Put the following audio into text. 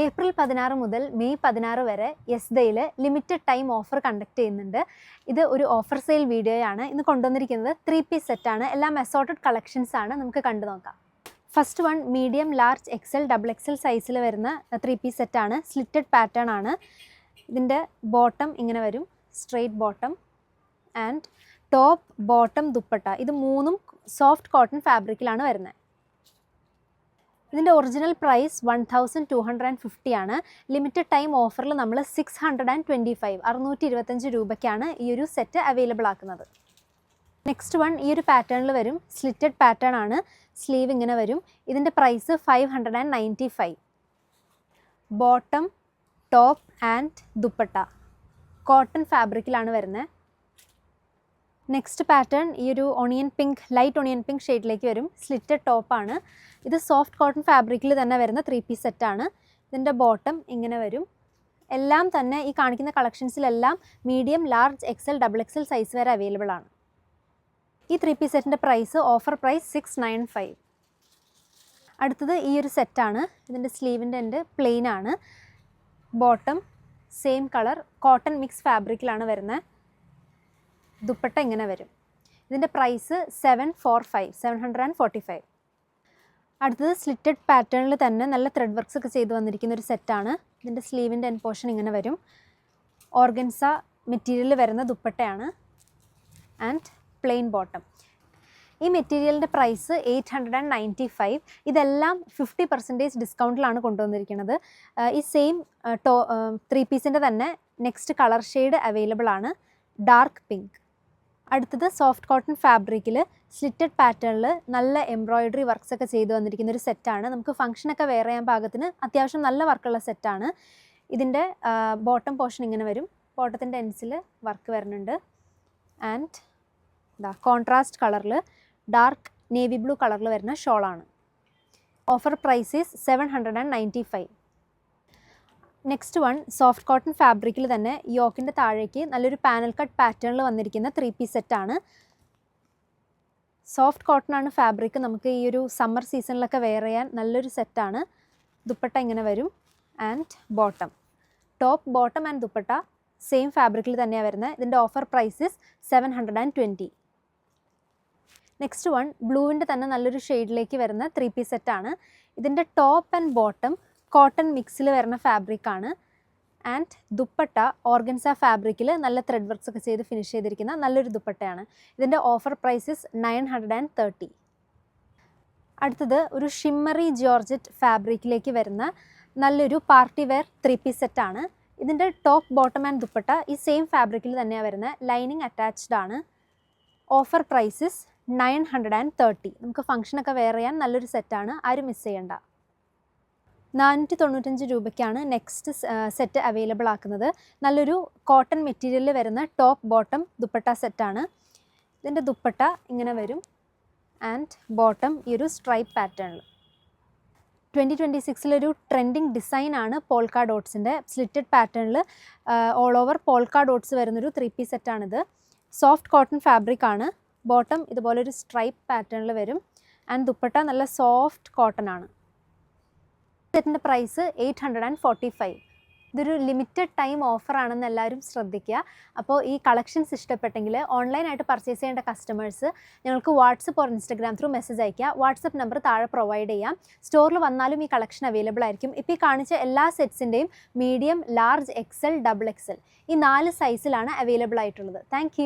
April 16 മുതൽ May 16 വരെ യെസ്ഡയിൽ limited time offer conduct ചെയ്യുന്നുണ്ട്. ഇത് ഒരു ഓഫർ സെയിൽ വീഡിയോയാണ്. ഇന്ന് കൊണ്ടുവന്നിരിക്കുന്നത് 3 പീസ് സെറ്റാണ്. എല്ലാം അസോർട്ടഡ് കളക്ഷൻസ് ആണ്. നമുക്ക് കണ്ടു നോക്കാം. First one medium, large, XL, double XL സൈസിൽ വരുന്ന 3 പീസ് സെറ്റാണ്. സ്ലിറ്റഡ് പാറ്റേൺ ആണ്. ഇതിൻ്റെ ബോട്ടം ഇങ്ങനെ വരും, straight bottom and top, bottom, dupatta. ഇത് മൂന്നും സോഫ്റ്റ് കോട്ടൺ ഫാബ്രിക്കിലാണ് വരുന്നത്. ഇതിൻ്റെ ഒറിജിനൽ പ്രൈസ് 1250 ആണ്. ലിമിറ്റഡ് ടൈം ഓഫറിൽ നമ്മൾ 625 രൂപയ്ക്കാണ് ഈ ഒരു സെറ്റ് അവൈലബിൾ ആക്കുന്നത്. നെക്സ്റ്റ് വൺ ഈ ഒരു പാറ്റേണിൽ വരും. സ്ലിറ്റഡ് പാറ്റേൺ ആണ്. സ്ലീവ് ഇങ്ങനെ വരും. ഇതിൻ്റെ price 595. Bottom, top and dupatta cotton ഫാബ്രിക്കിലാണ് വരുന്നത്. നെക്സ്റ്റ് പാറ്റേൺ ഈ ഒരു onion pink, light onion pink ഷെയ്ഡിലേക്ക് വരും. സ്ലിറ്റഡ് ടോപ്പാണ്. ഇത് സോഫ്റ്റ് കോട്ടൺ ഫാബ്രിക്കിൽ തന്നെ വരുന്ന 3 പീസ് സെറ്റാണ്. ഇതിൻ്റെ ബോട്ടം ഇങ്ങനെ വരും. എല്ലാം തന്നെ ഈ കാണിക്കുന്ന കളക്ഷൻസിലെല്ലാം medium, large, XL, double XL size വരെ അവൈലബിൾ ആണ്. ഈ 3 പീസ് സെറ്റിൻ്റെ പ്രൈസ് ഓഫർ പ്രൈസ് 695. അടുത്തത് ഈ ഒരു സെറ്റാണ്. ഇതിൻ്റെ സ്ലീവിൻ്റെ എൻഡ് പ്ലെയിൻ ആണ്. Bottom same colour cotton mix ഫാബ്രിക്കിലാണ് വരുന്നത്. ദുപ്പട്ട ഇങ്ങനെ വരും. ഇതിൻ്റെ പ്രൈസ് 745. അടുത്തത് സ്ലിറ്റഡ് പാറ്റേണിൽ തന്നെ നല്ല ത്രെഡ് വർക്ക്സ് ഒക്കെ ചെയ്ത് വന്നിരിക്കുന്ന ഒരു സെറ്റാണ്. ഇതിൻ്റെ സ്ലീവിൻ്റെ എൻഡ് പോർഷൻ ഇങ്ങനെ വരും. ഓർഗൻസ മെറ്റീരിയൽ വരുന്ന ദുപ്പട്ടയാണ് ആൻഡ് പ്ലെയിൻ ബോട്ടം. ഈ മെറ്റീരിയലിൻ്റെ പ്രൈസ് 895. ഇതെല്ലാം 50% ഡിസ്കൗണ്ടിലാണ് കൊണ്ടുവന്നിരിക്കുന്നത്. ഈ സെയിം 3 പീസിൻ്റെ തന്നെ നെക്സ്റ്റ് കളർ ഷെയ്ഡ് അവൈലബിൾ ആണ്, ഡാർക്ക് പിങ്ക്. അടുത്തത് സോഫ്റ്റ് കോട്ടൺ ഫാബ്രിക്കിൽ സ്ലിറ്റഡ് പാറ്റേണിൽ നല്ല എംബ്രോയിഡറി വർക്ക്സ് ഒക്കെ ചെയ്ത് വന്നിരിക്കുന്ന ഒരു സെറ്റാണ്. നമുക്ക് ഫംഗ്ഷനൊക്കെ വെയർ ചെയ്യാൻ പാകത്തിന് അത്യാവശ്യം നല്ല വർക്കുള്ള സെറ്റാണ്. ഇതിൻ്റെ ബോട്ടം പോർഷൻ ഇങ്ങനെ വരും. ബോട്ടത്തിൻ്റെ എൻഡ്സിൽ വർക്ക് വരുന്നുണ്ട് ആൻഡ് കോൺട്രാസ്റ്റ് കളറിൽ ഡാർക്ക് നേവി ബ്ലൂ കളറിൽ വരുന്ന ഷോളാണ്. Offer price is 795. Next one soft cotton ഫാബ്രിക്കിൽ തന്നെ യോക്കിൻ്റെ താഴേക്ക് നല്ലൊരു പാനൽ കട്ട് പാറ്റേണിൽ വന്നിരിക്കുന്ന 3 പീസ് സെറ്റാണ്. സോഫ്റ്റ് കോട്ടൺ ആണ് ഫാബ്രിക്. നമുക്ക് ഈ ഒരു സമ്മർ സീസണിലൊക്കെ വെയർ ചെയ്യാൻ നല്ലൊരു സെറ്റാണ്. ദുപ്പട്ട ഇങ്ങനെ വരും and bottom, top, bottom and dupatta same ഫാബ്രിക്കിൽ തന്നെയാണ് വരുന്നത്. ഇതിൻ്റെ ഓഫർ പ്രൈസസ് 720. നെക്സ്റ്റ് വൺ ബ്ലൂവിൻ്റെ തന്നെ നല്ലൊരു ഷെയ്ഡിലേക്ക് വരുന്ന 3 പീസ് സെറ്റാണ്. ഇതിൻ്റെ ടോപ്പ് ആൻഡ് ബോട്ടം കോട്ടൺ മിക്സിൽ വരുന്ന ഫാബ്രിക്കാണ് ആൻഡ് ദുപ്പട്ട ഓർഗൻസ ഫാബ്രിക്കിൽ നല്ല ത്രെഡ് വർക്ക്സ് ഒക്കെ ചെയ്ത് ഫിനിഷ് ചെയ്തിരിക്കുന്ന നല്ലൊരു ദുപ്പട്ടയാണ്. ഇതിൻ്റെ ഓഫർ പ്രൈസസ് 930. അടുത്തത് ഒരു ഷിമ്മറി ജോർജറ്റ് ഫാബ്രിക്കിലേക്ക് വരുന്ന നല്ലൊരു പാർട്ടി വെയർ 3 പീസ് സെറ്റാണ്. ഇതിൻ്റെ ടോപ്പ്, ബോട്ടം ആൻഡ് ദുപ്പട്ട ഈ സെയിം ഫാബ്രിക്കിൽ തന്നെയാണ് വരുന്നത്. ലൈനിങ് അറ്റാച്ച്ഡ് ആണ്. Offer prices 930. നമുക്ക് ഫംഗ്ഷനൊക്കെ വെയർ ചെയ്യാൻ നല്ലൊരു സെറ്റാണ്. ആരും മിസ് ചെയ്യണ്ട. 495 രൂപയ്ക്കാണ് നെക്സ്റ്റ് സെറ്റ് അവൈലബിൾ ആക്കുന്നത്. നല്ലൊരു കോട്ടൺ മെറ്റീരിയലിൽ വരുന്ന ടോപ്പ്, ബോട്ടം, ദുപ്പട്ട സെറ്റാണ്. ഇതിൻ്റെ ദുപ്പട്ട ഇങ്ങനെ വരും ആൻഡ് ബോട്ടം ഈ ഒരു സ്ട്രൈപ്പ് പാറ്റേണിൽ. 2026 ട്രെൻഡിങ് ഡിസൈനാണ് പോൾക്ക ഡോട്ട്സിൻ്റെ. സ്ലിറ്റഡ് പാറ്റേണിൽ ഓൾ ഓവർ പോൾക്ക ഡോട്ട്സ് വരുന്നൊരു 3 പീസ് സെറ്റാണിത്. സോഫ്റ്റ് കോട്ടൺ ഫാബ്രിക് ആണ്. ബോട്ടം ഇതുപോലൊരു സ്ട്രൈപ്പ് പാറ്റേണിൽ വരും ആൻഡ് ദുപ്പട്ട നല്ല സോഫ്റ്റ് കോട്ടൺ ആണ്. സെറ്റിൻ്റെ പ്രൈസ് 845. ഇതൊരു ലിമിറ്റഡ് ടൈം ഓഫറാണെന്ന് എല്ലാവരും ശ്രദ്ധിക്കുക. അപ്പോൾ ഈ കളക്ഷൻസ് ഇഷ്ടപ്പെട്ടെങ്കിൽ ഓൺലൈനായിട്ട് പർച്ചേസ് ചെയ്യേണ്ട കസ്റ്റമേഴ്സ് ഞങ്ങൾക്ക് WhatsApp or Instagram through message അയയ്ക്കുക. വാട്സപ്പ് നമ്പർ താഴെ പ്രൊവൈഡ് ചെയ്യാം. സ്റ്റോറിൽ വന്നാലും ഈ കളക്ഷൻ അവൈലബിൾ ആയിരിക്കും. ഇപ്പോൾ ഈ കാണിച്ച എല്ലാ സെറ്റ്സിൻ്റെയും medium, large, XL, double XL ഈ 4 സൈസിലാണ് അവൈലബിൾ ആയിട്ടുള്ളത്. താങ്ക്